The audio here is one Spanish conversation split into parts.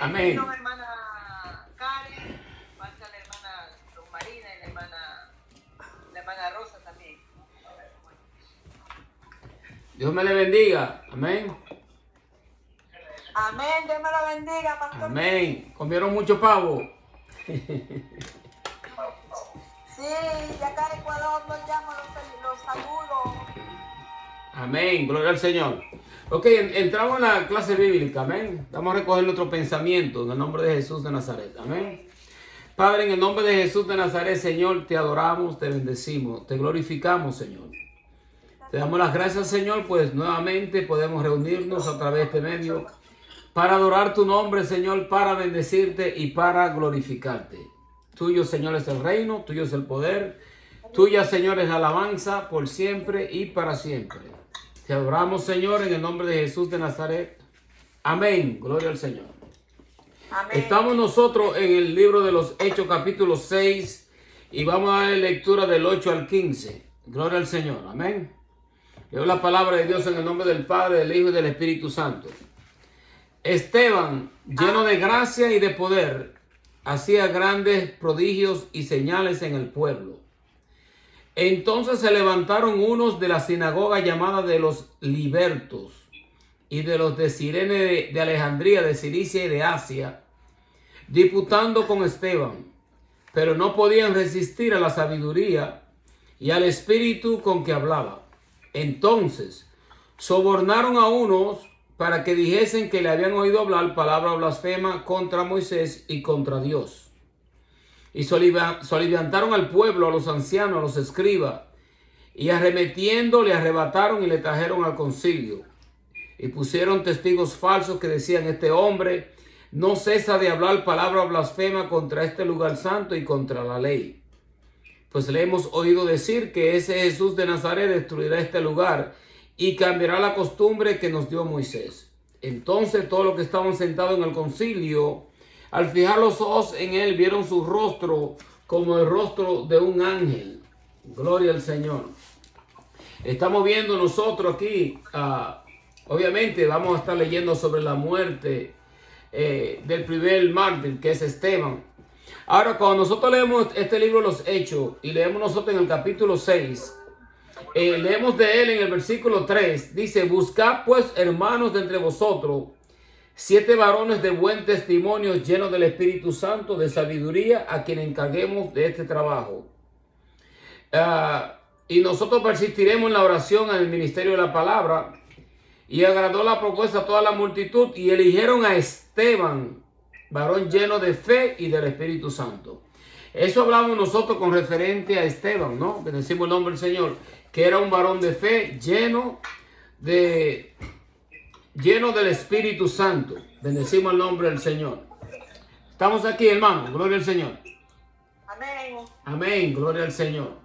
Amén. La hermana Karen, falta la hermana Luz Marina y la hermana Rosa también. Dios me le bendiga. Amén. Amén, Dios me lo bendiga, pastor. Amén. ¿Comieron mucho pavo? Sí, de acá de Ecuador los llamo, los saludo. Amén. Gloria al Señor. Ok, entramos en la clase bíblica. Amén. Vamos a recoger nuestro pensamiento en el nombre de Jesús de Nazaret. Amén. Padre, en el nombre de Jesús de Nazaret, Señor, te adoramos, te bendecimos, te glorificamos, Señor. Te damos las gracias, Señor, pues nuevamente podemos reunirnos a través de este medio para adorar tu nombre, Señor, para bendecirte y para glorificarte. Tuyo, Señor, es el reino, tuyo es el poder, tuya, Señor, es la alabanza por siempre y para siempre. Te adoramos, Señor, en el nombre de Jesús de Nazaret. Amén. Gloria al Señor. Amén. Estamos nosotros en el libro de los Hechos, capítulo 6, y vamos a dar lectura del 8 al 15. Gloria al Señor. Amén. Leo la palabra de Dios en el nombre del Padre, del Hijo y del Espíritu Santo. Esteban, lleno de gracia y de poder, hacía grandes prodigios y señales en el pueblo. Entonces se levantaron unos de la sinagoga llamada de los libertos y de los de Cirene de Alejandría, de Cilicia y de Asia, disputando con Esteban, pero no podían resistir a la sabiduría y al espíritu con que hablaba. Entonces sobornaron a unos para que dijesen que le habían oído hablar palabra blasfema contra Moisés y contra Dios. Y soliviantaron al pueblo, a los ancianos, a los escribas, y arremetiendo le arrebataron y le trajeron al concilio. Y pusieron testigos falsos que decían: este hombre no cesa de hablar palabra blasfema contra este lugar santo y contra la ley. Pues le hemos oído decir que ese Jesús de Nazaret destruirá este lugar y cambiará la costumbre que nos dio Moisés. Entonces todos los que estaban sentados en el concilio, al fijar los ojos en él, vieron su rostro como el rostro de un ángel. Gloria al Señor. Estamos viendo nosotros aquí, obviamente vamos a estar leyendo sobre la muerte del primer mártir, que es Esteban. Ahora, cuando nosotros leemos este libro de los Hechos y leemos nosotros en el capítulo 6, leemos de él en el versículo 3, dice: buscad pues, hermanos, de entre vosotros 7 varones de buen testimonio, llenos del Espíritu Santo, de sabiduría, a quien encarguemos de este trabajo. Y nosotros persistiremos en la oración, en el ministerio de la palabra. Y agradó la propuesta a toda la multitud, y eligieron a Esteban, varón lleno de fe y del Espíritu Santo. Eso hablamos nosotros con referente a Esteban, ¿no? Bendecimos el nombre del Señor, que era un varón de fe, lleno del Espíritu Santo. Bendecimos el nombre del Señor. Estamos aquí, hermanos. Gloria al Señor. Amén. Amén. Gloria al Señor.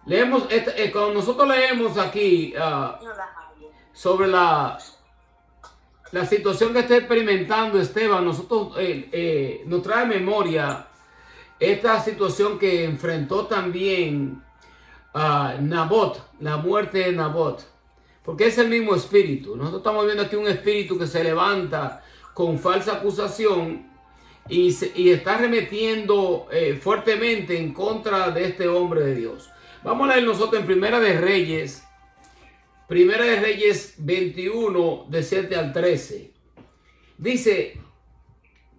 Leemos, cuando nosotros leemos aquí sobre la situación que está experimentando Esteban, nosotros nos trae memoria esta situación que enfrentó también Nabot, la muerte de Nabot, porque es el mismo espíritu. Nosotros estamos viendo aquí un espíritu que se levanta con falsa acusación y está remetiendo fuertemente en contra de este hombre de Dios. Vamos a leer nosotros en Primera de Reyes 21, de 7 al 13. Dice,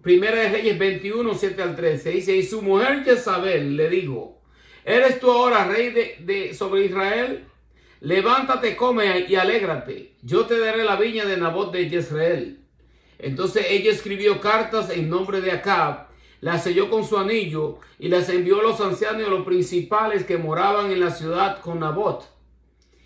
Primera de Reyes 21, 7 al 13. Dice: y su mujer Jezabel le dijo: ¿eres tú ahora rey sobre Israel? Levántate, come y alégrate. Yo te daré la viña de Nabot de Jezreel. Entonces ella escribió cartas en nombre de Acab, las selló con su anillo y las envió a los ancianos y a los principales que moraban en la ciudad con Nabot.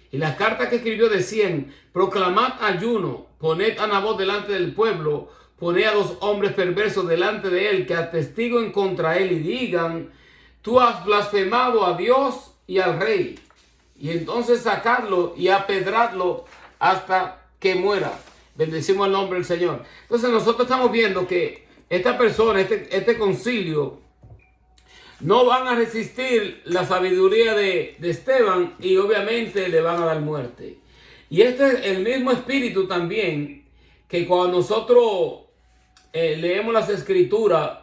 Y las cartas que escribió decían: proclamad ayuno, poned a Nabot delante del pueblo, poned a 2 hombres perversos delante de él que atestiguen contra él y digan: tú has blasfemado a Dios y al rey. Y entonces sacadlo y apedradlo hasta que muera. Bendecimos el nombre del Señor. Entonces nosotros estamos viendo que esta persona, este concilio, no van a resistir la sabiduría de Esteban y obviamente le van a dar muerte. Y este es el mismo espíritu también que cuando nosotros leemos las escrituras,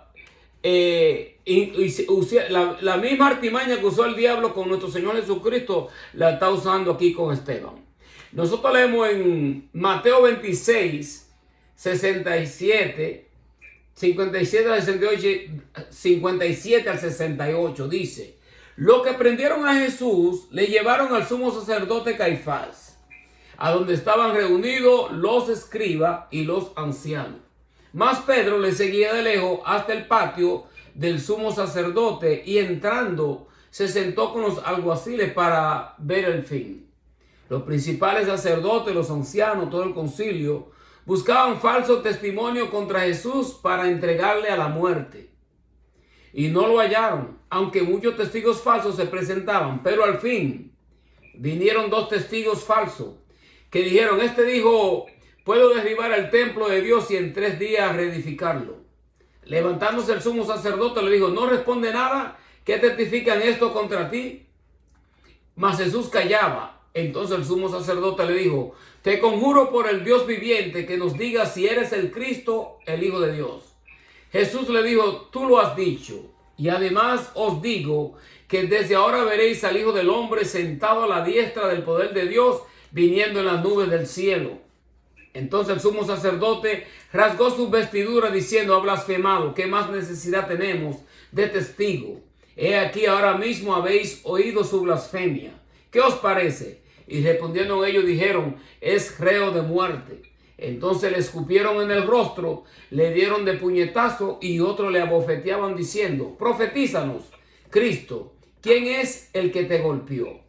la misma artimaña que usó el diablo con nuestro Señor Jesucristo, la está usando aquí con Esteban. Nosotros leemos en Mateo 26, 67, 57 al 68, 57 al 68, dice: los que prendieron a Jesús le llevaron al sumo sacerdote Caifás, a donde estaban reunidos los escribas y los ancianos. Mas Pedro le seguía de lejos hasta el patio del sumo sacerdote, y entrando se sentó con los alguaciles para ver el fin. Los principales sacerdotes, los ancianos, todo el concilio, buscaban falso testimonio contra Jesús para entregarle a la muerte. Y no lo hallaron, aunque muchos testigos falsos se presentaban. Pero al fin vinieron 2 testigos falsos que dijeron: este dijo, puedo derribar el templo de Dios y en 3 días reedificarlo. Levantándose el sumo sacerdote le dijo: ¿no responde nada? ¿Qué testifican esto contra ti? Mas Jesús callaba. Entonces el sumo sacerdote le dijo: te conjuro por el Dios viviente que nos digas si eres el Cristo, el Hijo de Dios. Jesús le dijo: tú lo has dicho, y además os digo que desde ahora veréis al Hijo del Hombre sentado a la diestra del poder de Dios, viniendo en las nubes del cielo. Entonces el sumo sacerdote rasgó sus vestiduras diciendo: ha blasfemado, ¿qué más necesidad tenemos de testigo? He aquí, ahora mismo habéis oído su blasfemia. ¿Qué os parece? Y respondiendo ellos dijeron: es reo de muerte. Entonces le escupieron en el rostro, le dieron de puñetazo y otros le abofeteaban diciendo: profetízanos, Cristo, ¿quién es el que te golpeó?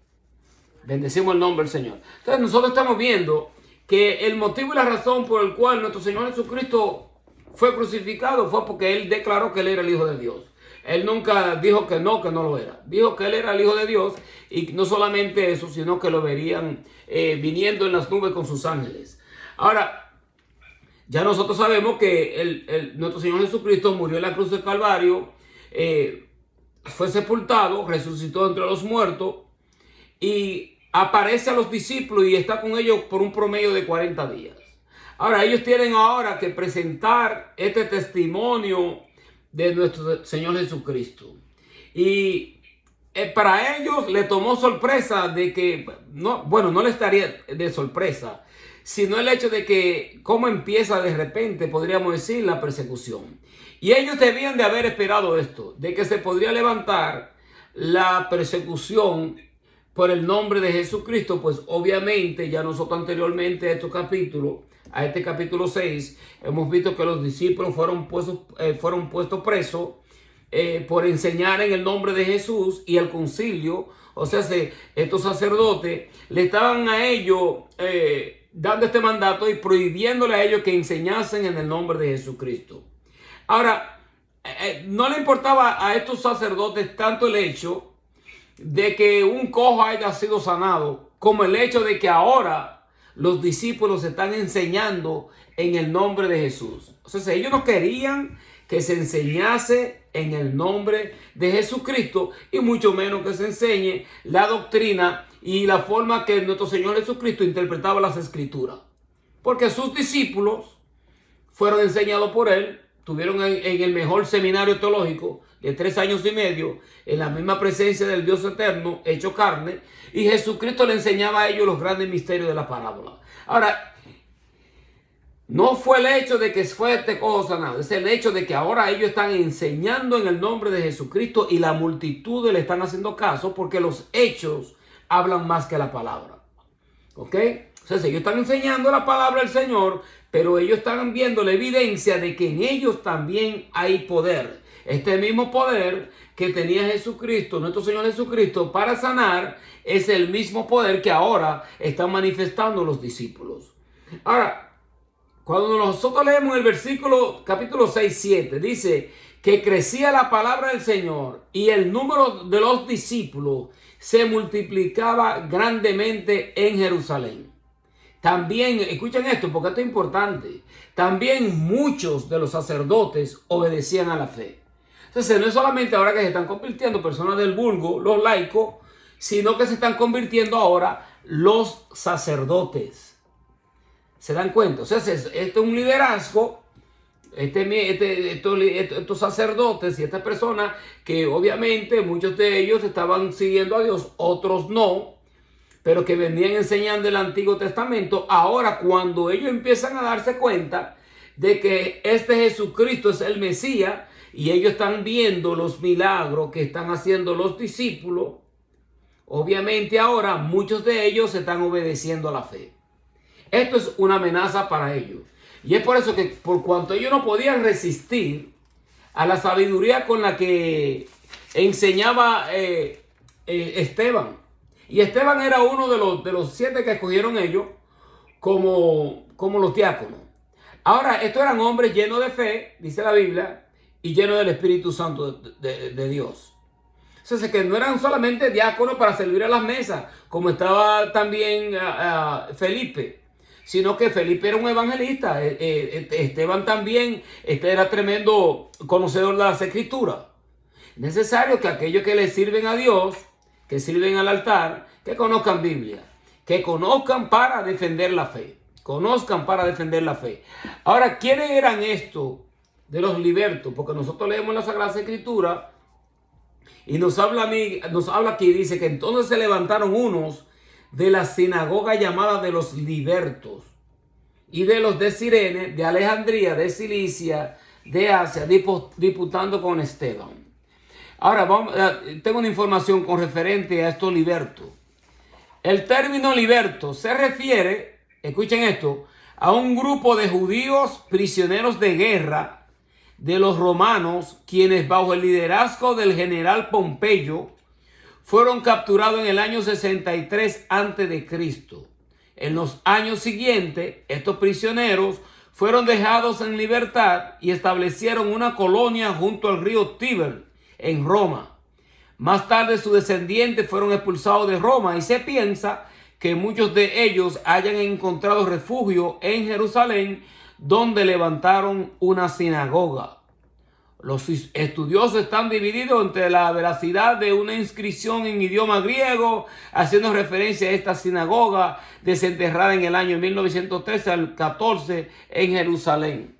Bendecimos el nombre del Señor. Entonces nosotros estamos viendo que el motivo y la razón por el cual nuestro Señor Jesucristo fue crucificado fue porque Él declaró que Él era el Hijo de Dios. Él nunca dijo que no lo era. Dijo que Él era el Hijo de Dios, y no solamente eso, sino que lo verían viniendo en las nubes con sus ángeles. Ahora, ya nosotros sabemos que nuestro Señor Jesucristo murió en la cruz del Calvario, fue sepultado, resucitó entre los muertos y aparece a los discípulos y está con ellos por un promedio de 40 días. Ahora, ellos tienen ahora que presentar este testimonio de nuestro Señor Jesucristo. Y para ellos le tomó sorpresa de que, no le estaría de sorpresa, sino el hecho de que cómo empieza de repente, podríamos decir, la persecución. Y ellos debían de haber esperado esto, de que se podría levantar la persecución por el nombre de Jesucristo. Pues obviamente ya nosotros anteriormente a este capítulo 6, hemos visto que los discípulos fueron puestos presos por enseñar en el nombre de Jesús, y el concilio, o sea, estos sacerdotes le estaban a ellos dando este mandato y prohibiéndole a ellos que enseñasen en el nombre de Jesucristo. Ahora, no le importaba a estos sacerdotes tanto el hecho de que un cojo haya sido sanado, como el hecho de que ahora los discípulos están enseñando en el nombre de Jesús. O sea, ellos no querían que se enseñase en el nombre de Jesucristo, y mucho menos que se enseñe la doctrina y la forma que nuestro Señor Jesucristo interpretaba las Escrituras. Porque sus discípulos fueron enseñados por Él, tuvieron en el mejor seminario teológico de 3 años y medio, en la misma presencia del Dios eterno, hecho carne, y Jesucristo le enseñaba a ellos los grandes misterios de la parábola. Ahora, no fue el hecho de que fue este cojo sanado, es el hecho de que ahora ellos están enseñando en el nombre de Jesucristo y la multitud le están haciendo caso, porque los hechos hablan más que la palabra. ¿Ok? O sea, ellos están enseñando la palabra del Señor, pero ellos están viendo la evidencia de que en ellos también hay poder. Este mismo poder que tenía Jesucristo, nuestro Señor Jesucristo, para sanar, es el mismo poder que ahora están manifestando los discípulos. Ahora, cuando nosotros leemos el versículo capítulo 6, 7, dice que crecía la palabra del Señor y el número de los discípulos se multiplicaba grandemente en Jerusalén. También, escuchen esto porque esto es importante, también muchos de los sacerdotes obedecían a la fe. Entonces, no es solamente ahora que se están convirtiendo personas del vulgo, los laicos, sino que se están convirtiendo ahora los sacerdotes. ¿Se dan cuenta? O sea, esto es un liderazgo. Estos sacerdotes y estas personas que obviamente muchos de ellos estaban siguiendo a Dios, otros no, pero que venían enseñando el Antiguo Testamento. Ahora, cuando ellos empiezan a darse cuenta de que este Jesucristo es el Mesías y ellos están viendo los milagros que están haciendo los discípulos, obviamente ahora muchos de ellos están obedeciendo a la fe. Esto es una amenaza para ellos. Y es por eso que, por cuanto ellos no podían resistir a la sabiduría con la que enseñaba Esteban. Y Esteban era uno de los 7 que escogieron ellos como los diáconos. Ahora, estos eran hombres llenos de fe, dice la Biblia, y llenos del Espíritu Santo de Dios. O sea, que no eran solamente diáconos para servir a las mesas, como estaba también Felipe, sino que Felipe era un evangelista. Esteban también era tremendo conocedor de las Escrituras. Es necesario que aquellos que le sirven a Dios, que sirven al altar, que conozcan Biblia, que conozcan para defender la fe. Conozcan para defender la fe. Ahora, ¿quiénes eran estos de los libertos? Porque nosotros leemos la Sagrada Escritura y nos habla aquí, dice que entonces se levantaron unos de la sinagoga llamada de los libertos y de los de Cirene, de Alejandría, de Cilicia, de Asia, disputando con Esteban. Ahora, tengo una información con referente a estos libertos. El término liberto se refiere, escuchen esto, a un grupo de judíos prisioneros de guerra de los romanos, quienes bajo el liderazgo del general Pompeyo fueron capturados en el año 63 a.C. En los años siguientes, estos prisioneros fueron dejados en libertad y establecieron una colonia junto al río Tíber, en Roma. Más tarde, sus descendientes fueron expulsados de Roma y se piensa que muchos de ellos hayan encontrado refugio en Jerusalén, donde levantaron una sinagoga. Los estudiosos están divididos entre la veracidad de una inscripción en idioma griego, haciendo referencia a esta sinagoga desenterrada en el año 1913 al 14 en Jerusalén.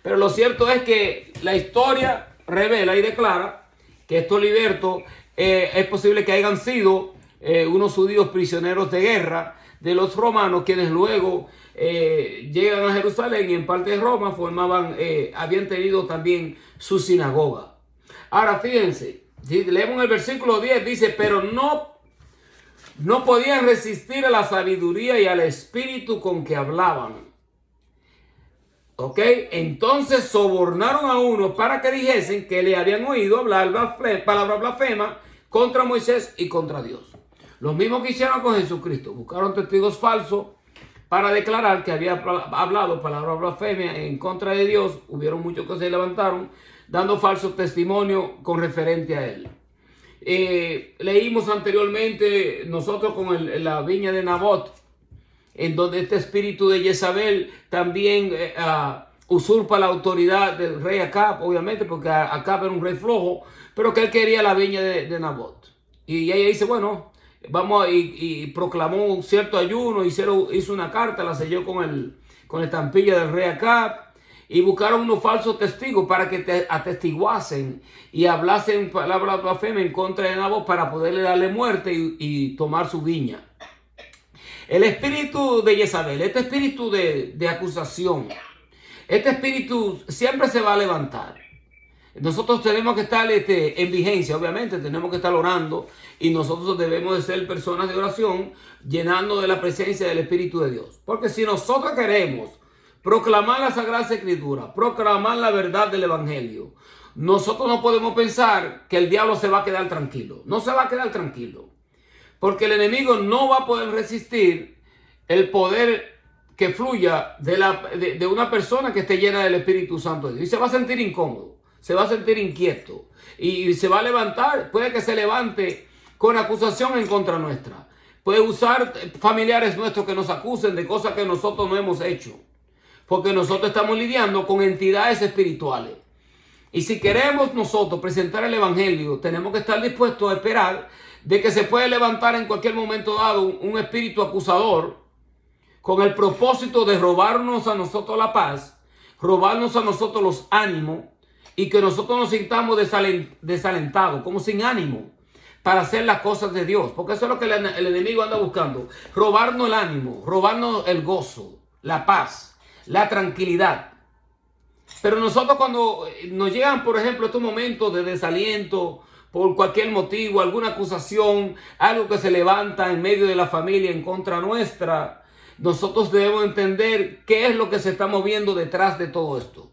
Pero lo cierto es que la historia revela y declara que estos libertos es posible que hayan sido unos judíos prisioneros de guerra de los romanos, quienes luego llegan a Jerusalén y en parte de Roma habían tenido también su sinagoga. Ahora fíjense, si leemos el versículo 10, dice, pero no podían resistir a la sabiduría y al espíritu con que hablaban. ¿Ok? Entonces sobornaron a uno para que dijesen que le habían oído hablar palabras blasfemas contra Moisés y contra Dios. Lo mismo que hicieron con Jesucristo. Buscaron testigos falsos para declarar que había hablado palabras blasfemias en contra de Dios. Hubieron muchos que se levantaron dando falsos testimonios con referente a él. Leímos anteriormente nosotros con la viña de Nabot, en donde este espíritu de Jezabel también usurpa la autoridad del rey Acab, obviamente, porque Acab era un rey flojo, pero que él quería la viña de Nabot. Y ella dice, bueno, vamos, y proclamó un cierto ayuno, hizo una carta, la selló con la estampilla del rey Acab, y buscaron unos falsos testigos para que atestiguasen y hablasen palabras blasfemas en contra de Nabot para poderle darle muerte y tomar su viña. El espíritu de Jezabel, este espíritu de acusación, este espíritu siempre se va a levantar. Nosotros tenemos que estar en vigencia, obviamente, tenemos que estar orando y nosotros debemos de ser personas de oración llenando de la presencia del Espíritu de Dios. Porque si nosotros queremos proclamar la Sagrada Escritura, proclamar la verdad del Evangelio, nosotros no podemos pensar que el diablo se va a quedar tranquilo. No se va a quedar tranquilo. Porque el enemigo no va a poder resistir el poder que fluya de una persona que esté llena del Espíritu Santo de Dios. Y se va a sentir incómodo, se va a sentir inquieto. Y se va a levantar, puede que se levante con acusación en contra nuestra. Puede usar familiares nuestros que nos acusen de cosas que nosotros no hemos hecho. Porque nosotros estamos lidiando con entidades espirituales. Y si queremos nosotros presentar el Evangelio, tenemos que estar dispuestos a esperar de que se puede levantar en cualquier momento dado un espíritu acusador con el propósito de robarnos a nosotros la paz, robarnos a nosotros los ánimos y que nosotros nos sintamos desalentados, como sin ánimo para hacer las cosas de Dios. Porque eso es lo que el enemigo anda buscando. Robarnos el ánimo, robarnos el gozo, la paz, la tranquilidad. Pero nosotros cuando nos llegan, por ejemplo, estos momentos de desaliento, por cualquier motivo, alguna acusación, algo que se levanta en medio de la familia en contra nuestra, nosotros debemos entender qué es lo que se está moviendo detrás de todo esto.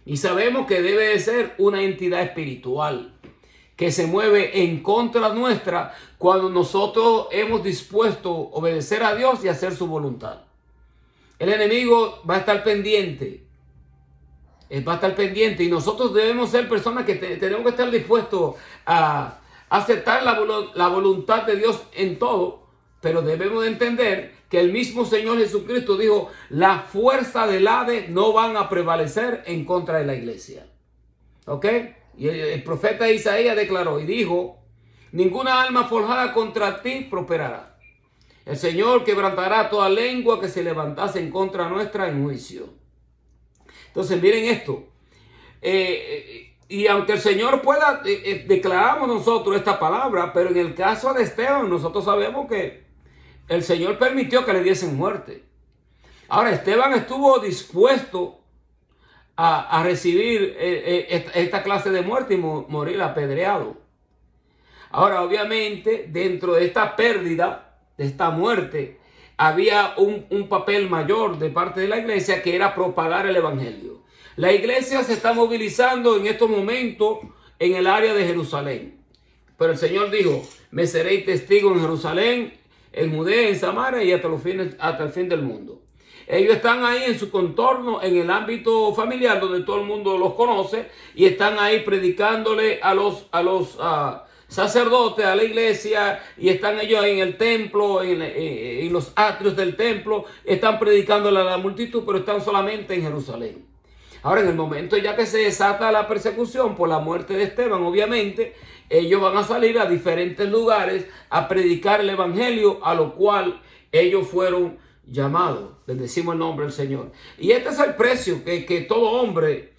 Y sabemos que debe de ser una entidad espiritual que se mueve en contra nuestra cuando nosotros hemos dispuesto a obedecer a Dios y hacer su voluntad. El enemigo va a estar pendiente. Él va a estar pendiente y nosotros debemos ser personas que tenemos que estar dispuestos a aceptar la voluntad de Dios en todo, pero debemos de entender que el mismo Señor Jesucristo dijo: la fuerza del Hades no van a prevalecer en contra de la iglesia. ¿Ok? Y el profeta Isaías declaró y dijo: ninguna alma forjada contra ti prosperará. El Señor quebrantará toda lengua que se levantase en contra nuestra en juicio. Entonces miren esto. Y aunque el Señor pueda, declaramos nosotros esta palabra, pero en el caso de Esteban nosotros sabemos que el Señor permitió que le diesen muerte. Ahora, Esteban estuvo dispuesto a recibir esta clase de muerte y morir apedreado. Ahora, obviamente, dentro de esta pérdida, de esta muerte, había un papel mayor de parte de la iglesia, que era propagar el evangelio. La iglesia se está movilizando en estos momentos en el área de Jerusalén. Pero el Señor dijo: me seréis testigo en Jerusalén, en Judea, en Samaria y hasta el fin del mundo. Ellos están ahí en su contorno, en el ámbito familiar donde todo el mundo los conoce, y están ahí predicándole a los sacerdotes, a la iglesia, y están ellos ahí en el templo, en los atrios del templo, están predicándole a la multitud, pero están solamente en Jerusalén. Ahora, en el momento ya que se desata la persecución por la muerte de Esteban, obviamente, ellos van a salir a diferentes lugares a predicar el evangelio, a lo cual ellos fueron llamados. Bendecimos el nombre del Señor. Y este es el precio que todo hombre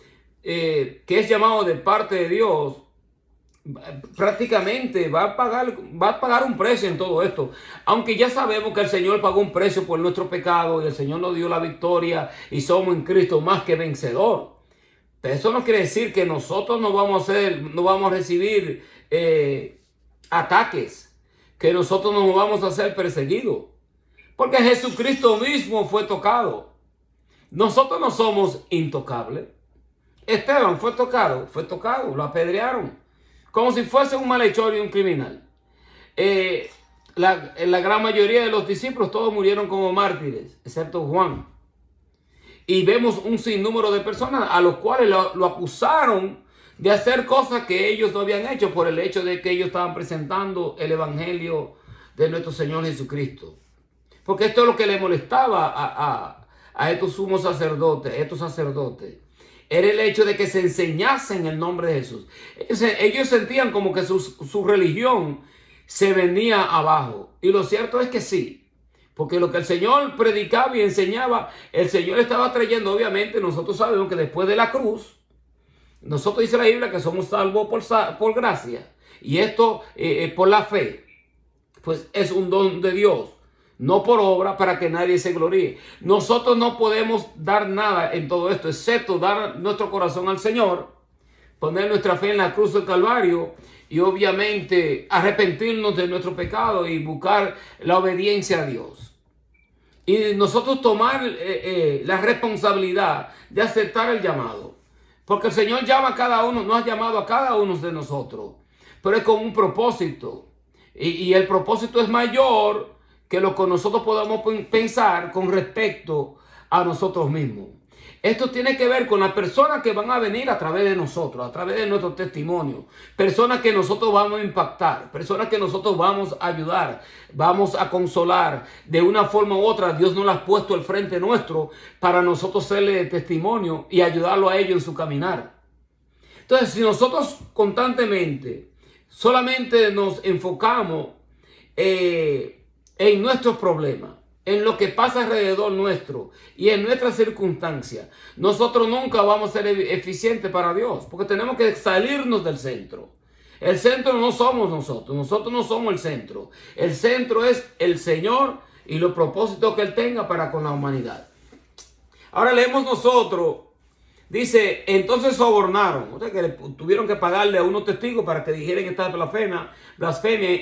que es llamado de parte de Dios prácticamente va a pagar un precio en todo esto. Aunque ya sabemos que el Señor pagó un precio por nuestro pecado y el Señor nos dio la victoria y somos en Cristo más que vencedor. Pero eso no quiere decir que nosotros no vamos a recibir ataques, que nosotros no vamos a ser perseguidos. Porque Jesucristo mismo fue tocado. Nosotros no somos intocables. Esteban fue tocado, lo apedrearon como si fuese un malhechor y un criminal. La gran mayoría de los discípulos todos murieron como mártires, excepto Juan. Y vemos un sinnúmero de personas a los cuales lo acusaron de hacer cosas que ellos no habían hecho por el hecho de que ellos estaban presentando el evangelio de nuestro Señor Jesucristo. Porque esto es lo que le molestaba a estos sumos sacerdotes, Era el hecho de que se enseñase en el nombre de Jesús. Ellos sentían como que su religión se venía abajo. Y lo cierto es que sí. Porque lo que el Señor predicaba y enseñaba, el Señor estaba trayendo. Obviamente nosotros sabemos que después de la cruz, nosotros dice la Biblia que somos salvos por gracia. Y esto por la fe. Pues es un don de Dios. No por obra para que nadie se gloríe. Nosotros no podemos dar nada en todo esto, excepto dar nuestro corazón al Señor, poner nuestra fe en la cruz del Calvario y obviamente arrepentirnos de nuestro pecado y buscar la obediencia a Dios. Y nosotros tomar la responsabilidad de aceptar el llamado. Porque el Señor llama a cada uno, nos ha llamado a cada uno de nosotros, pero es con un propósito. Y el propósito es mayor que lo que nosotros podamos pensar con respecto a nosotros mismos. Esto tiene que ver con las personas que van a venir a través de nosotros, a través de nuestro testimonio. Personas que nosotros vamos a impactar, personas que nosotros vamos a ayudar, vamos a consolar. De una forma u otra, Dios nos las ha puesto al frente nuestro para nosotros serle testimonio y ayudarlo a ellos en su caminar. Entonces, si nosotros constantemente solamente nos enfocamos en nuestros problemas, en lo que pasa alrededor nuestro y en nuestras circunstancias, nosotros nunca vamos a ser eficientes para Dios, porque tenemos que salirnos del centro. El centro no somos nosotros no somos el centro. El centro es el Señor y los propósitos que Él tenga para con la humanidad. Ahora leemos nosotros, dice, entonces sobornaron, o sea que tuvieron que pagarle a unos testigos para que dijeran esta blasfemia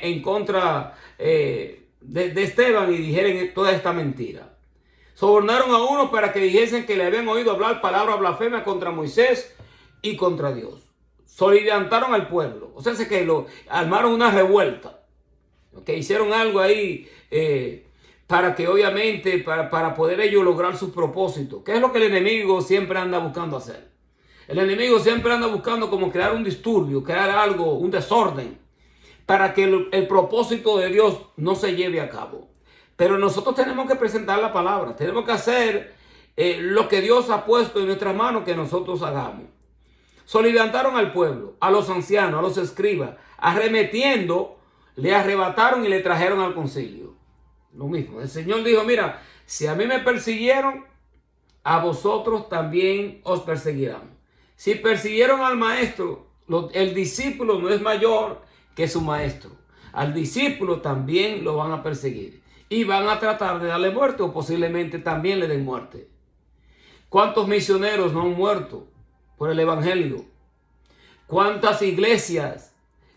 en contra de Esteban y dijeran toda esta mentira. Sobornaron a unos para que dijesen que le habían oído hablar palabras blasfemias contra Moisés y contra Dios. Soliviantaron al pueblo, o sea, que armaron una revuelta, que hicieron algo ahí para que obviamente, para poder ellos lograr sus propósitos. ¿Qué es lo que el enemigo siempre anda buscando hacer? El enemigo siempre anda buscando como crear un disturbio, crear algo, un desorden, para que el propósito de Dios no se lleve a cabo. Pero nosotros tenemos que presentar la palabra, tenemos que hacer lo que Dios ha puesto en nuestras manos que nosotros hagamos. Soliviantaron al pueblo, a los ancianos, a los escribas, arremetiendo, le arrebataron y le trajeron al concilio. Lo mismo, el Señor dijo, mira, si a mí me persiguieron, a vosotros también os perseguirán. Si persiguieron al maestro, el discípulo no es mayor que su maestro. Al discípulo también lo van a perseguir y van a tratar de darle muerte o posiblemente también le den muerte. ¿Cuántos misioneros no han muerto por el evangelio? ¿Cuántas iglesias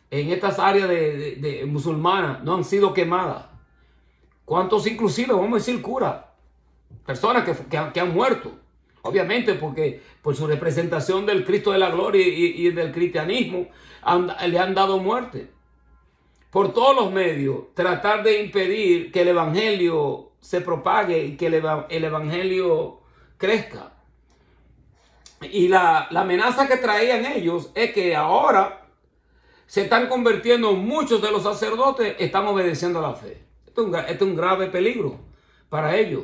en estas áreas de musulmanas no han sido quemadas? ¿Cuántos inclusive, vamos a decir, curas? Personas que han muerto. Obviamente porque por su representación del Cristo de la gloria y del cristianismo le han dado muerte. Por todos los medios, tratar de impedir que el evangelio se propague y que el evangelio crezca. Y la amenaza que traían ellos es que ahora se están convirtiendo, muchos de los sacerdotes están obedeciendo a la fe. Esto es un grave peligro para ellos.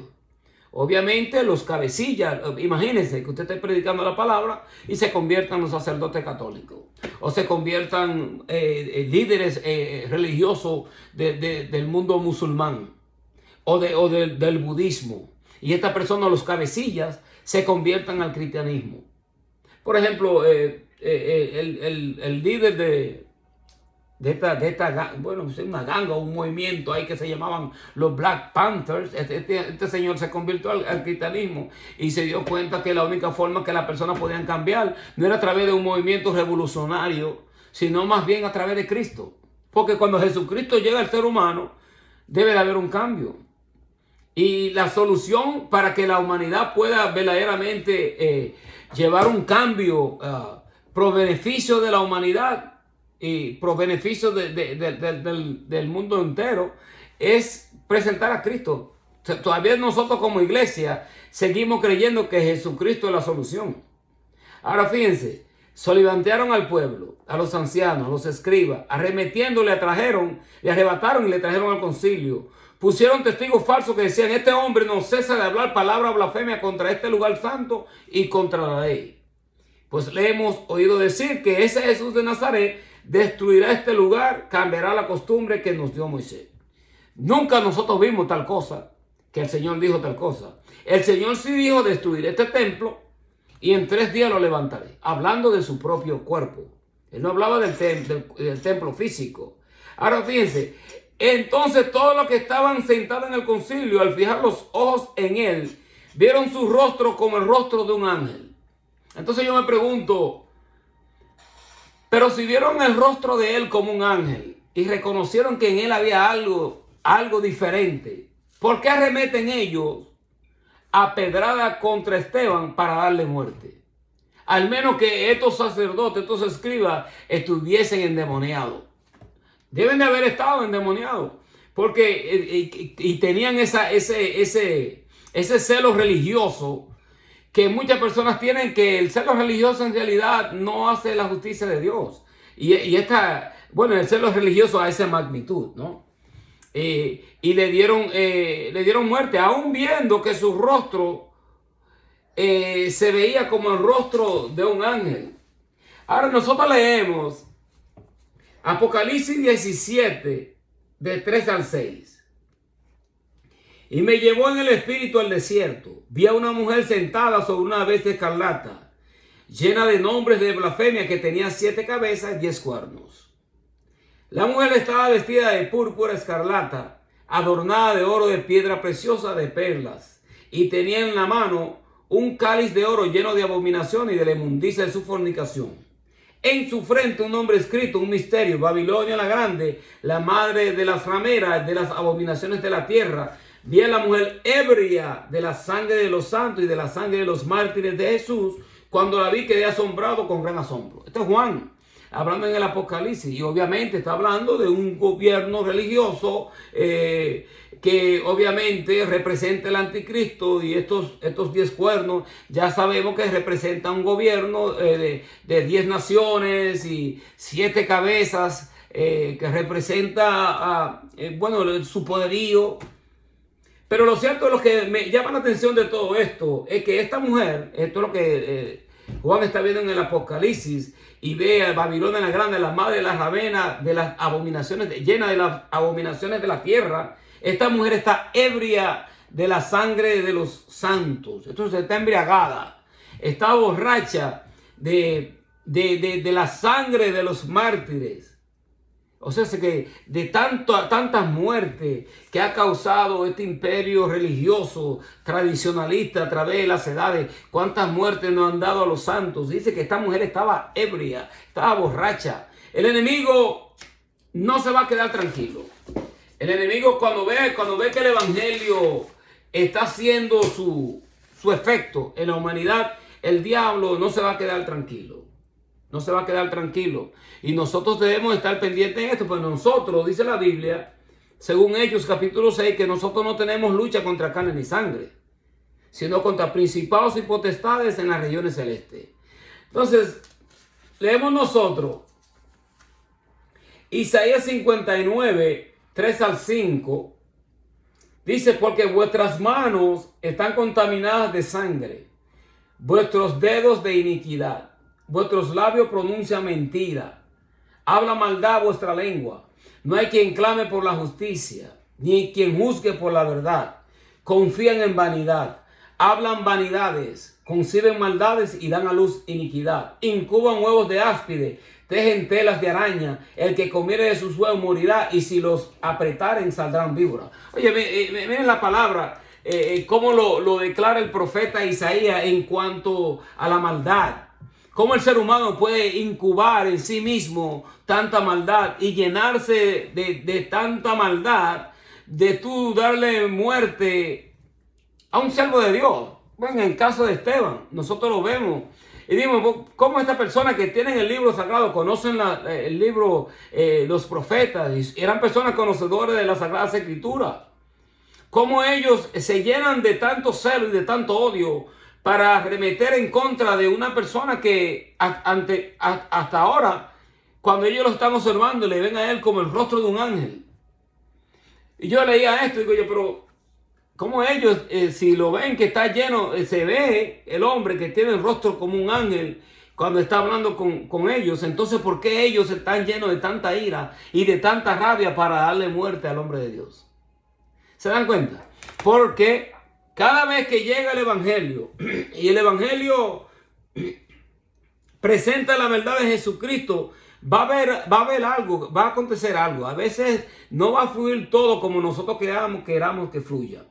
Obviamente los cabecillas, imagínense que usted esté predicando la palabra y se conviertan los sacerdotes católicos o se conviertan líderes religiosos del mundo musulmán o del budismo, y estas personas, los cabecillas, se conviertan al cristianismo. Por ejemplo, el líder de esta, bueno, es una ganga, un movimiento ahí que se llamaban los Black Panthers. Este señor se convirtió al cristianismo y se dio cuenta que la única forma que las personas podían cambiar no era a través de un movimiento revolucionario, sino más bien a través de Cristo. Porque cuando Jesucristo llega al ser humano, debe de haber un cambio. Y la solución para que la humanidad pueda verdaderamente llevar un cambio pro beneficio de la humanidad y pro beneficio del mundo entero es presentar a Cristo. Todavía nosotros como iglesia seguimos creyendo que Jesucristo es la solución. Ahora fíjense, soliviantaron al pueblo, a los ancianos, a los escribas, arremetiendo le arrebataron y le trajeron al concilio. Pusieron testigos falsos que decían, este hombre no cesa de hablar palabra blasfemia contra este lugar santo y contra la ley. Pues le hemos oído decir que ese Jesús de Nazaret destruirá este lugar, cambiará la costumbre que nos dio Moisés. Nunca nosotros vimos tal cosa, que el Señor dijo tal cosa. El Señor sí dijo destruir este templo y en 3 días lo levantaré, hablando de su propio cuerpo. Él no hablaba del templo físico. Ahora fíjense, entonces todos los que estaban sentados en el concilio, al fijar los ojos en él, vieron su rostro como el rostro de un ángel. Entonces yo me pregunto, pero si vieron el rostro de él como un ángel y reconocieron que en él había algo diferente, ¿por qué arremeten ellos a pedrada contra Esteban para darle muerte? Al menos que estos sacerdotes, estos escribas, estuviesen endemoniados. Deben de haber estado endemoniados, porque y tenían ese celo religioso que muchas personas tienen, que el celo religioso en realidad no hace la justicia de Dios. Bueno, el celo religioso a esa magnitud, ¿no? Y le dieron muerte, aún viendo que su rostro se veía como el rostro de un ángel. Ahora nosotros leemos Apocalipsis 17, de 3 al 6. Y me llevó en el espíritu al desierto. Vi a una mujer sentada sobre una bestia escarlata, llena de nombres de blasfemia, que tenía 7 cabezas y 10 cuernos. La mujer estaba vestida de púrpura escarlata, adornada de oro, de piedra preciosa, de perlas, y tenía en la mano un cáliz de oro lleno de abominación y de la inmundicia de su fornicación. En su frente un nombre escrito, un misterio: Babilonia la grande, la madre de las rameras, de las abominaciones de la tierra. Vi a la mujer ebria de la sangre de los santos y de la sangre de los mártires de Jesús. Cuando la vi, quedé asombrado con gran asombro. Este es Juan, hablando en el Apocalipsis, y obviamente está hablando de un gobierno religioso que obviamente representa el anticristo, y estos 10 cuernos ya sabemos que representa un gobierno de 10 naciones y 7 cabezas, que representa su poderío. Pero lo cierto, lo que me llama la atención de todo esto es que esta mujer, esto es lo que Juan está viendo en el Apocalipsis, y ve a Babilonia la grande, la madre de las rameras, de las abominaciones, llena de las abominaciones de la tierra. Esta mujer está ebria de la sangre de los santos. Entonces está embriagada, está borracha de la sangre de los mártires. O sea, que de tantas muertes que ha causado este imperio religioso tradicionalista a través de las edades, cuántas muertes nos han dado a los santos. Dice que esta mujer estaba ebria, estaba borracha. El enemigo no se va a quedar tranquilo. El enemigo, cuando ve que el evangelio está haciendo su efecto en la humanidad, el diablo no se va a quedar tranquilo. No se va a quedar tranquilo. Y nosotros debemos estar pendientes de esto, pues nosotros, dice la Biblia, según Hechos capítulo 6, que nosotros no tenemos lucha contra carne ni sangre, sino contra principados y potestades en las regiones celestes. Entonces, leemos nosotros Isaías 59, 3 al 5, dice: porque vuestras manos están contaminadas de sangre, vuestros dedos de iniquidad. Vuestros labios pronuncian mentira, habla maldad vuestra lengua. No hay quien clame por la justicia, ni quien juzgue por la verdad. Confían en vanidad, hablan vanidades, conciben maldades y dan a luz iniquidad. Incuban huevos de áspide, tejen telas de araña. El que comiere de sus huevos morirá, y si los apretaren saldrán víboras. Oye, miren la palabra, cómo lo declara el profeta Isaías en cuanto a la maldad. Cómo el ser humano puede incubar en sí mismo tanta maldad y llenarse de tanta maldad, de tú darle muerte a un siervo de Dios. Bueno, en el caso de Esteban, nosotros lo vemos. Y digo, cómo estas personas que tienen el libro sagrado, conocen el libro, los profetas, y eran personas conocedoras de las Sagradas Escrituras. Cómo ellos se llenan de tanto celo y de tanto odio para arremeter en contra de una persona que hasta ahora, cuando ellos lo están observando, le ven a él como el rostro de un ángel. Y yo leía esto y digo yo, pero ¿cómo ellos, si lo ven que está lleno, se ve el hombre que tiene el rostro como un ángel cuando está hablando con ellos? Entonces, ¿por qué ellos están llenos de tanta ira y de tanta rabia para darle muerte al hombre de Dios? ¿Se dan cuenta? Porque cada vez que llega el evangelio y el evangelio presenta la verdad de Jesucristo, va a haber algo, va a acontecer algo. A veces no va a fluir todo como nosotros queramos que fluya.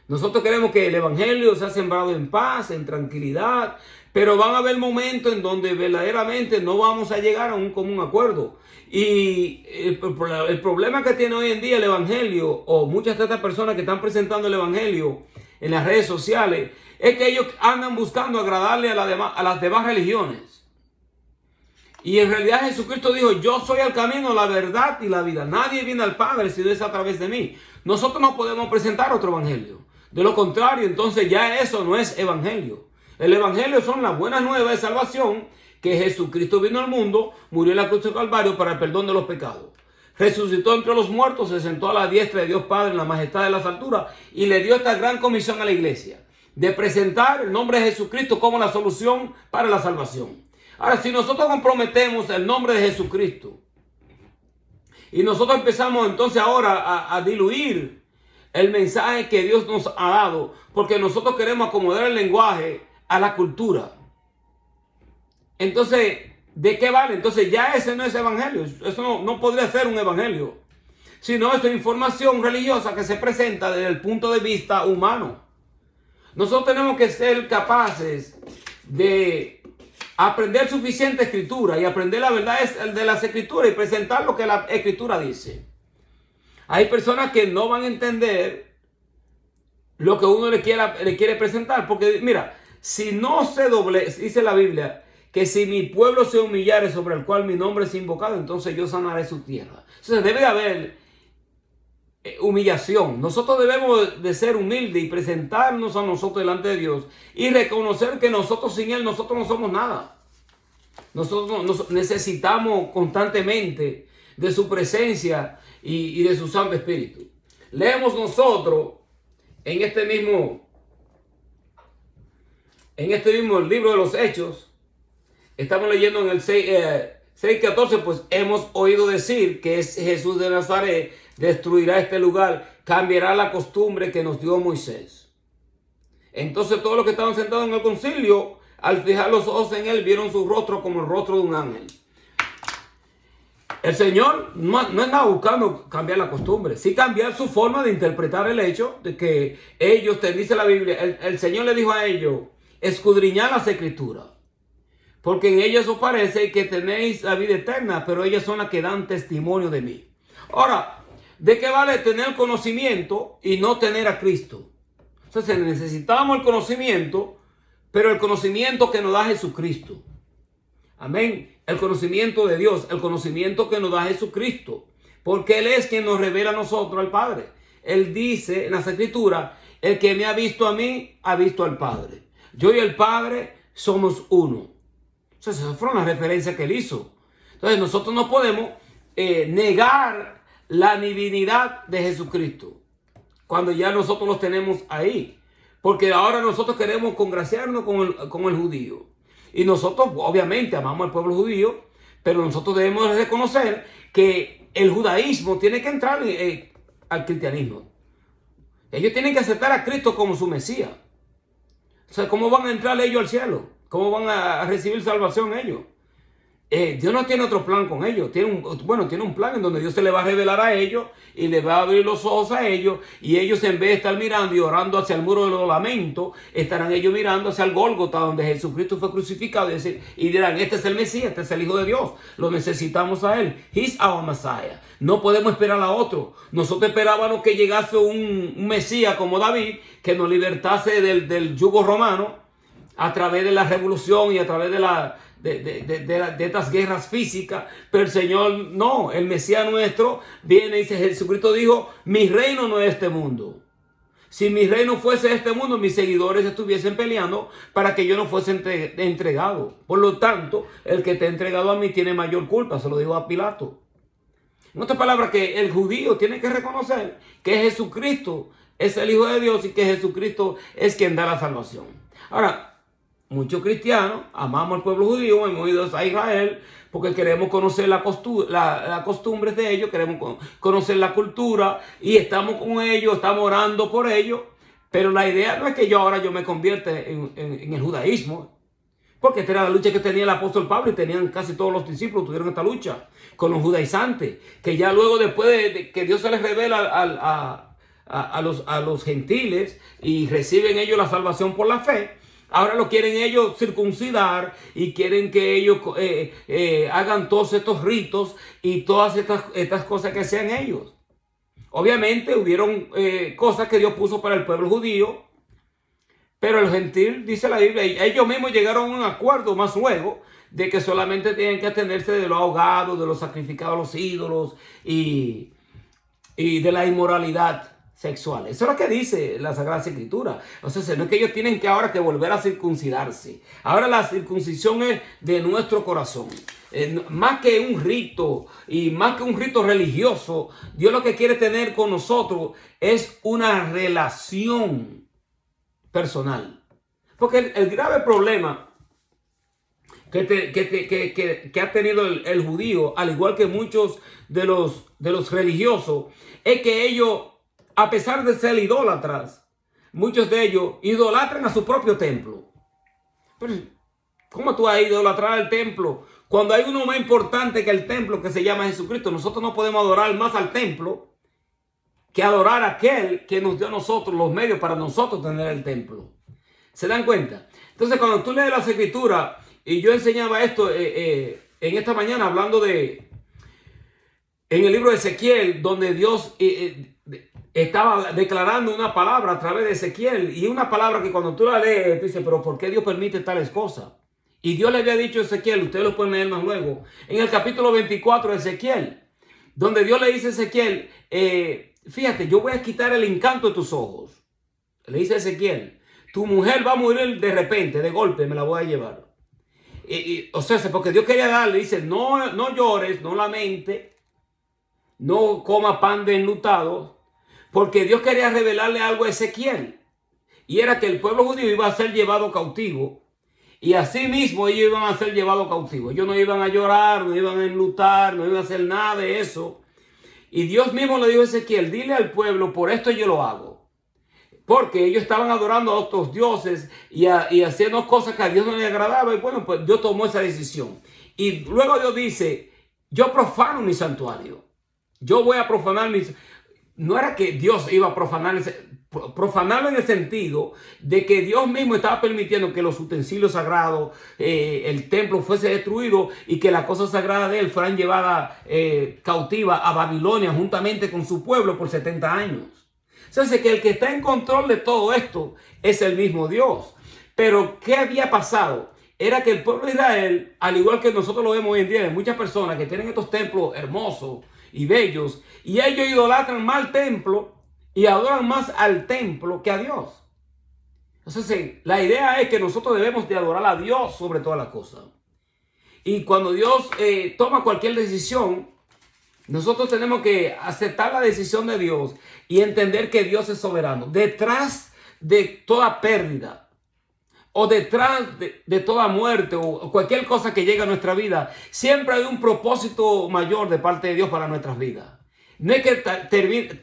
Nosotros queremos que el evangelio sea sembrado en paz, en tranquilidad, pero van a haber momentos en donde verdaderamente no vamos a llegar a un común acuerdo. Y el problema que tiene hoy en día el evangelio, o muchas de estas personas que están presentando el evangelio en las redes sociales, es que ellos andan buscando agradarle a las demás religiones. Y en realidad Jesucristo dijo: yo soy el camino, la verdad y la vida. Nadie viene al Padre si no es a través de mí. Nosotros no podemos presentar otro evangelio. De lo contrario, entonces ya eso no es evangelio. El evangelio son las buenas nuevas de salvación, que Jesucristo vino al mundo, murió en la cruz del Calvario para el perdón de los pecados. Resucitó entre los muertos, se sentó a la diestra de Dios Padre en la majestad de las alturas y le dio esta gran comisión a la iglesia de presentar el nombre de Jesucristo como la solución para la salvación. Ahora, si nosotros comprometemos el nombre de Jesucristo y nosotros empezamos entonces ahora a diluir el mensaje que Dios nos ha dado, porque nosotros queremos acomodar el lenguaje a la cultura. Entonces, ¿de qué vale? Entonces ya ese no es evangelio. Eso no podría ser un evangelio, sino es información religiosa que se presenta desde el punto de vista humano. Nosotros tenemos que ser capaces de aprender suficiente escritura y aprender la verdad de las escrituras y presentar lo que la escritura dice. Hay personas que no van a entender lo que uno le quiere presentar, porque mira, si no se doble, dice la Biblia, que si mi pueblo se humillare sobre el cual mi nombre es invocado, entonces yo sanaré su tierra. Entonces debe de haber humillación. Nosotros debemos de ser humildes y presentarnos a nosotros delante de Dios y reconocer que nosotros sin Él, nosotros no somos nada. Nosotros necesitamos constantemente de su presencia y de su Santo Espíritu. Leemos nosotros en este mismo libro de los Hechos, estamos leyendo en el 6:14, pues hemos oído decir que es Jesús de Nazaret, destruirá este lugar, cambiará la costumbre que nos dio Moisés. Entonces todos los que estaban sentados en el concilio, al fijar los ojos en él, vieron su rostro como el rostro de un ángel. El Señor no andaba buscando cambiar la costumbre, sí cambiar su forma de interpretar el hecho de que ellos, te dice la Biblia, el Señor le dijo a ellos, escudriñad las escrituras, porque en ellas os parece que tenéis la vida eterna, pero ellas son las que dan testimonio de mí. Ahora, ¿de qué vale tener conocimiento y no tener a Cristo? Entonces necesitamos el conocimiento, pero el conocimiento que nos da Jesucristo. Amén. El conocimiento de Dios, el conocimiento que nos da Jesucristo. Porque Él es quien nos revela a nosotros al Padre. Él dice en las Escrituras, el que me ha visto a mí, ha visto al Padre. Yo y el Padre somos uno. Entonces esa fue una referencia que Él hizo. Entonces nosotros no podemos negar la divinidad de Jesucristo cuando ya nosotros los tenemos ahí. Porque ahora nosotros queremos congraciarnos con el judío. Y nosotros obviamente amamos al pueblo judío, pero nosotros debemos reconocer que el judaísmo tiene que entrar al cristianismo. Ellos tienen que aceptar a Cristo como su Mesías. O sea, ¿cómo van a entrar ellos al cielo? ¿Cómo van a recibir salvación ellos? Dios no tiene otro plan con ellos. Tiene un plan en donde Dios se le va a revelar a ellos y le va a abrir los ojos a ellos. Y ellos, en vez de estar mirando y orando hacia el muro de los lamentos, estarán ellos mirando hacia el Gólgota, donde Jesucristo fue crucificado. Y dirán, este es el Mesías, este es el Hijo de Dios. Lo necesitamos a Él. He's our Messiah. No podemos esperar a otro. Nosotros esperábamos que llegase un Mesías como David, que nos libertase del yugo romano a través de la revolución y a través de estas guerras físicas, pero el Señor no, el Mesías nuestro viene y dice, Jesucristo dijo, mi reino no es este mundo. Si mi reino fuese este mundo, mis seguidores estuviesen peleando para que yo no fuese entregado. Por lo tanto, el que te ha entregado a mí tiene mayor culpa, se lo dijo a Pilato. En otras palabras, que el judío tiene que reconocer que Jesucristo es el Hijo de Dios y que Jesucristo es quien da la salvación. Ahora, muchos cristianos amamos al pueblo judío, hemos ido a Israel porque queremos conocer las costumbres de ellos, queremos conocer la cultura y estamos con ellos, estamos orando por ellos. Pero la idea no es que yo me convierta en el judaísmo, porque esta era la lucha que tenía el apóstol Pablo y tenían casi todos los discípulos, tuvieron esta lucha con los judaizantes, que ya luego después de que Dios se les revela a los gentiles y reciben ellos la salvación por la fe, ahora lo quieren ellos circuncidar y quieren que ellos hagan todos estos ritos y todas estas cosas que sean ellos. Obviamente hubieron cosas que Dios puso para el pueblo judío, pero el gentil, dice la Biblia, ellos mismos llegaron a un acuerdo más luego de que solamente tienen que atenerse de los ahogados, de los sacrificados a los ídolos y de la inmoralidad sexual. Eso es lo que dice la Sagrada Escritura. O sea, no es que ellos tienen que ahora que volver a circuncidarse. Ahora la circuncisión es de nuestro corazón. Más que un rito y más que un rito religioso, Dios lo que quiere tener con nosotros es una relación personal. Porque el grave problema que ha tenido el judío, al igual que muchos de los religiosos, es que ellos a pesar de ser idólatras, muchos de ellos idolatran a su propio templo. Pero, ¿cómo tú vas a idolatrar el templo cuando hay uno más importante que el templo, que se llama Jesucristo? Nosotros no podemos adorar más al templo que adorar a aquel que nos dio a nosotros los medios para nosotros tener el templo. ¿Se dan cuenta? Entonces, cuando tú lees las Escrituras, y yo enseñaba esto en esta mañana hablando en el libro de Ezequiel, donde Dios estaba declarando una palabra a través de Ezequiel, y una palabra que cuando tú la lees, tú dices, pero ¿por qué Dios permite tales cosas? Y Dios le había dicho a Ezequiel, ustedes lo pueden leer más luego, en el capítulo 24 de Ezequiel, donde Dios le dice a Ezequiel, fíjate, yo voy a quitar el encanto de tus ojos. Le dice a Ezequiel, tu mujer va a morir de repente, de golpe, me la voy a llevar. O sea, porque Dios quería darle, dice, no llores, no lamentes, no coma pan de enlutado, porque Dios quería revelarle algo a Ezequiel, y era que el pueblo judío iba a ser llevado cautivo, y así mismo ellos iban a ser llevados cautivos. Ellos no iban a llorar, no iban a enlutar, no iban a hacer nada de eso. Y Dios mismo le dijo a Ezequiel, dile al pueblo, por esto yo lo hago. Porque ellos estaban adorando a otros dioses y haciendo cosas que a Dios no le agradaba. Y bueno, pues Dios tomó esa decisión. Y luego Dios dice, yo profano mi santuario. Yo voy a profanar mi... No era que Dios iba a profanarlo en el sentido de que Dios mismo estaba permitiendo que los utensilios sagrados, el templo fuese destruido y que las cosas sagradas de él fueran llevadas cautivas a Babilonia juntamente con su pueblo por 70 años. O sea, que el que está en control de todo esto es el mismo Dios. Pero ¿qué había pasado? Era que el pueblo de Israel, al igual que nosotros lo vemos hoy en día, hay muchas personas que tienen estos templos hermosos y bellos, y ellos idolatran más al templo y adoran más al templo que a Dios. Entonces, la idea es que nosotros debemos de adorar a Dios sobre todas las cosas. Y cuando Dios toma cualquier decisión, nosotros tenemos que aceptar la decisión de Dios y entender que Dios es soberano. Detrás de toda pérdida, o detrás de toda muerte o cualquier cosa que llegue a nuestra vida, siempre hay un propósito mayor de parte de Dios para nuestras vidas. No es que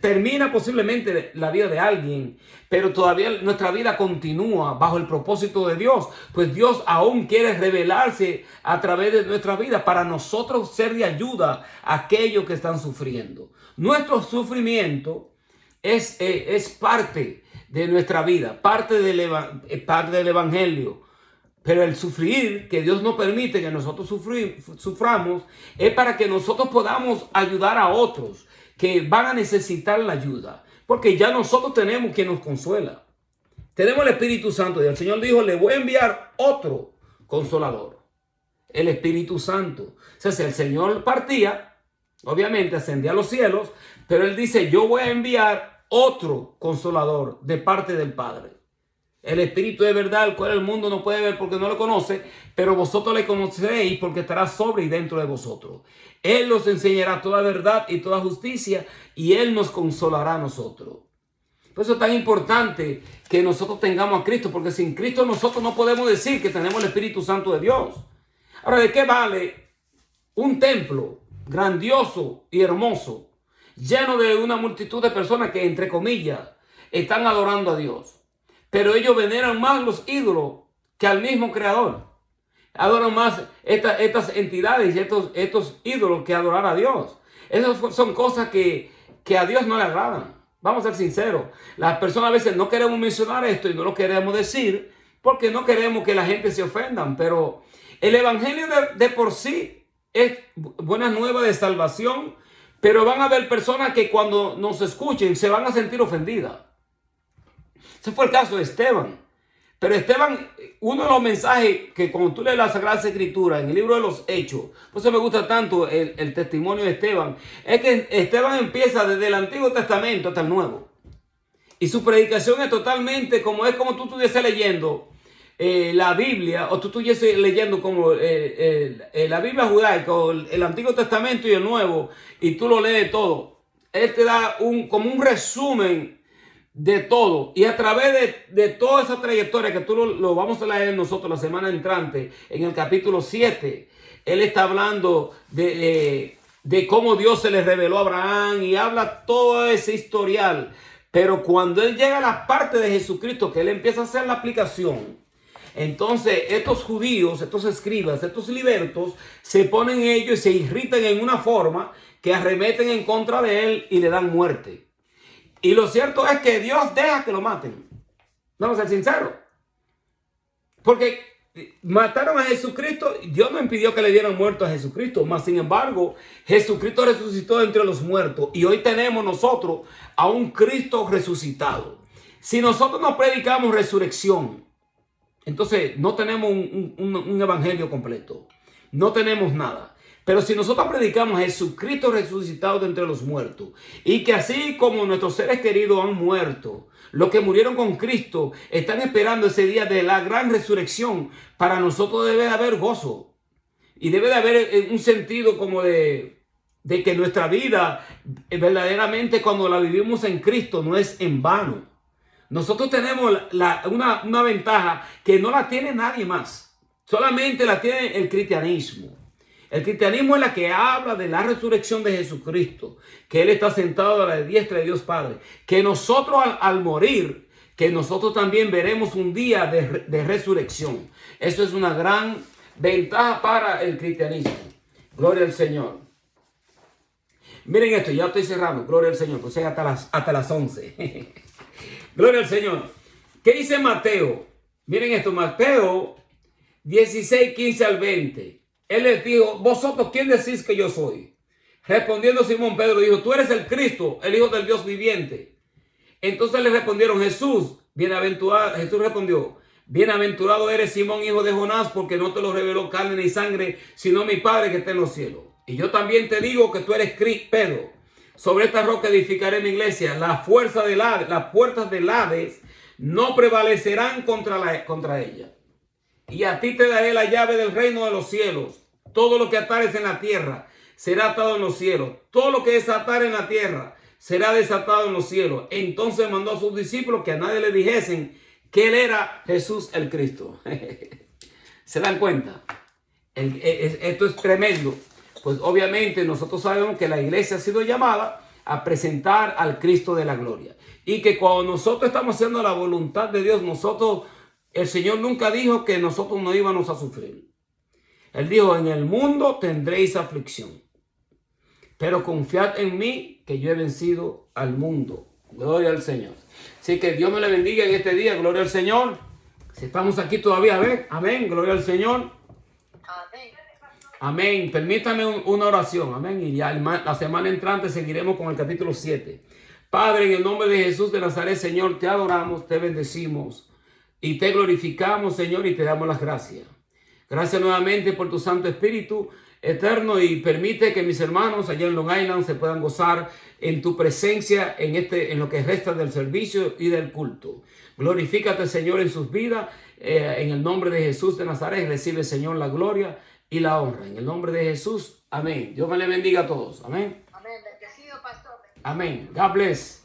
termina posiblemente la vida de alguien, pero todavía nuestra vida continúa bajo el propósito de Dios, pues Dios aún quiere revelarse a través de nuestra vida para nosotros ser de ayuda a aquellos que están sufriendo. Nuestro sufrimiento es parte de nuestra vida, parte del evangelio. Pero el sufrir que Dios nos permite que nosotros suframos es para que nosotros podamos ayudar a otros que van a necesitar la ayuda. Porque ya nosotros tenemos quien nos consuela. Tenemos el Espíritu Santo y el Señor dijo, le voy a enviar otro consolador. El Espíritu Santo. O sea, si el Señor partía, obviamente ascendía a los cielos, pero Él dice, yo voy a enviar otro consolador de parte del Padre. El Espíritu de verdad, el cual el mundo no puede ver porque no lo conoce, pero vosotros le conoceréis porque estará sobre y dentro de vosotros. Él nos enseñará toda verdad y toda justicia y Él nos consolará a nosotros. Por eso es tan importante que nosotros tengamos a Cristo, porque sin Cristo nosotros no podemos decir que tenemos el Espíritu Santo de Dios. Ahora, ¿de qué vale un templo grandioso y hermoso, lleno de una multitud de personas que, entre comillas, están adorando a Dios? Pero ellos veneran más los ídolos que al mismo Creador. Adoran más estas entidades y estos ídolos que adorar a Dios. Esas son cosas que a Dios no le agradan. Vamos a ser sinceros. Las personas a veces no queremos mencionar esto y no lo queremos decir porque no queremos que la gente se ofendan. Pero el evangelio de por sí es buena nueva de salvación. Pero van a haber personas que cuando nos escuchen se van a sentir ofendidas. Ese fue el caso de Esteban. Pero Esteban, uno de los mensajes que cuando tú lees la Sagrada Escritura en el libro de los Hechos, por eso me gusta tanto el testimonio de Esteban, es que Esteban empieza desde el Antiguo Testamento hasta el Nuevo. Y su predicación es totalmente como tú estuvieses leyendo la Biblia, o tú estuvieses leyendo como la Biblia judaica, o el Antiguo Testamento y el Nuevo, y tú lo lees todo. Él te da como un resumen de todo, y a través de toda esa trayectoria que tú lo vamos a leer nosotros la semana entrante en el capítulo 7, él está hablando de cómo Dios se le reveló a Abraham y habla todo ese historial Pero cuando él llega a la parte de Jesucristo, que él empieza a hacer la aplicación, entonces estos judíos, estos escribas, estos libertos, se ponen ellos y se irritan en una forma que arremeten en contra de él y le dan muerte. Y lo cierto es que Dios deja que lo maten. Vamos a ser sinceros. Porque mataron a Jesucristo. Dios no impidió que le dieran muerto a Jesucristo. Mas sin embargo, Jesucristo resucitó entre los muertos. Y hoy tenemos nosotros a un Cristo resucitado. Si nosotros no predicamos resurrección, entonces no tenemos un evangelio completo. No tenemos nada. Pero si nosotros predicamos a Jesucristo resucitado de entre los muertos, y que así como nuestros seres queridos han muerto, los que murieron con Cristo están esperando ese día de la gran resurrección, para nosotros debe de haber gozo. Y debe de haber un sentido como de que nuestra vida verdaderamente cuando la vivimos en Cristo no es en vano. Nosotros tenemos una ventaja que no la tiene nadie más. Solamente la tiene el cristianismo. El cristianismo es la que habla de la resurrección de Jesucristo, que Él está sentado a la diestra de Dios Padre, que nosotros al morir, que nosotros también veremos un día de resurrección. Eso es una gran ventaja para el cristianismo. Gloria al Señor. Miren esto, ya estoy cerrando. Gloria al Señor, pues hasta las 11. Gloria al Señor. ¿Qué dice Mateo? Miren esto, Mateo 16, 15 al 20. Él les dijo, ¿vosotros quién decís que yo soy? Respondiendo Simón Pedro dijo, tú eres el Cristo, el Hijo del Dios viviente. Entonces le respondieron, Jesús respondió, bienaventurado eres Simón, hijo de Jonás, porque no te lo reveló carne ni sangre, sino mi Padre que está en los cielos. Y yo también te digo que tú eres Pedro. Sobre esta roca edificaré mi iglesia. Las puertas del Hades no prevalecerán contra ella. Y a ti te daré la llave del reino de los cielos. Todo lo que atares en la tierra será atado en los cielos. Todo lo que desatar en la tierra será desatado en los cielos. Entonces mandó a sus discípulos que a nadie le dijesen que él era Jesús el Cristo. ¿Se dan cuenta? Esto es tremendo. Pues obviamente nosotros sabemos que la iglesia ha sido llamada a presentar al Cristo de la gloria. Y que cuando nosotros estamos haciendo la voluntad de Dios, el Señor nunca dijo que nosotros no íbamos a sufrir. Él dijo, en el mundo tendréis aflicción, pero confiad en mí que yo he vencido al mundo. Gloria al Señor. Así que Dios me le bendiga en este día. Gloria al Señor. Si estamos aquí todavía, amén. Gloria al Señor. Amén. Amén. Permítame una oración. Amén. Y ya la semana entrante seguiremos con el capítulo 7. Padre, en el nombre de Jesús de Nazaret, Señor, te adoramos, te bendecimos y te glorificamos, Señor, y te damos las gracias. Gracias nuevamente por tu Santo Espíritu eterno, y permite que mis hermanos allá en Long Island se puedan gozar en tu presencia en lo que resta del servicio y del culto. Glorifícate, Señor, en sus vidas. En el nombre de Jesús de Nazaret recibe, Señor, la gloria y la honra. En el nombre de Jesús, amén. Dios me le bendiga a todos. Amén. Amén. Bendecido, pastor. Amén. God bless.